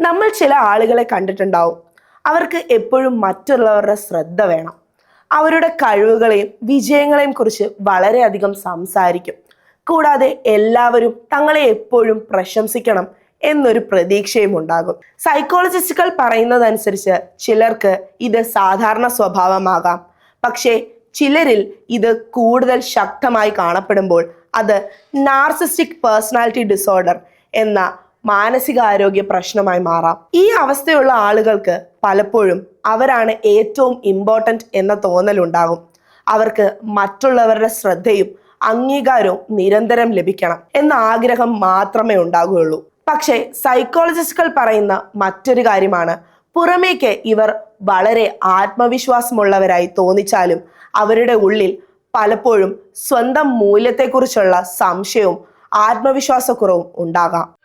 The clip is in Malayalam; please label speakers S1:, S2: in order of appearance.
S1: നമ്മൾ ചില ആളുകളെ കണ്ടിട്ടുണ്ടാവും. അവർക്ക് എപ്പോഴും മറ്റുള്ളവരുടെ ശ്രദ്ധ വേണം. അവരുടെ കഴിവുകളെയും വിജയങ്ങളെയും കുറിച്ച് വളരെയധികം സംസാരിക്കും. കൂടാതെ എല്ലാവരും തങ്ങളെ എപ്പോഴും പ്രശംസിക്കണം എന്നൊരു പ്രതീക്ഷയും ഉണ്ടാകും. സൈക്കോളജിസ്റ്റുകൾ പറയുന്നതനുസരിച്ച് ചിലർക്ക് ഇത് സാധാരണ സ്വഭാവമാകാം. പക്ഷേ ചിലരിൽ ഇത് കൂടുതൽ ശക്തമായി കാണപ്പെടുമ്പോൾ അത് നാർസിസ്റ്റിക് പേഴ്സണാലിറ്റി ഡിസോർഡർ എന്ന മാനസികാരോഗ്യ പ്രശ്നമായി മാറാം. ഈ അവസ്ഥയുള്ള ആളുകൾക്ക് പലപ്പോഴും അവരാണ് ഏറ്റവും ഇമ്പോർട്ടൻ്റ് എന്ന തോന്നലുണ്ടാകും. അവർക്ക് മറ്റുള്ളവരുടെ ശ്രദ്ധയും അംഗീകാരവും നിരന്തരം ലഭിക്കണം എന്ന ആഗ്രഹം മാത്രമേ ഉണ്ടാകുകയുള്ളൂ. പക്ഷേ സൈക്കോളജിസ്റ്റുകൾ പറയുന്ന മറ്റൊരു കാര്യമാണ്, പുറമേക്ക് ഇവർ വളരെ ആത്മവിശ്വാസമുള്ളവരായി തോന്നിച്ചാലും അവരുടെ ഉള്ളിൽ പലപ്പോഴും സ്വന്തം മൂല്യത്തെക്കുറിച്ചുള്ള സംശയവും ആത്മവിശ്വാസക്കുറവും ഉണ്ടാകാം.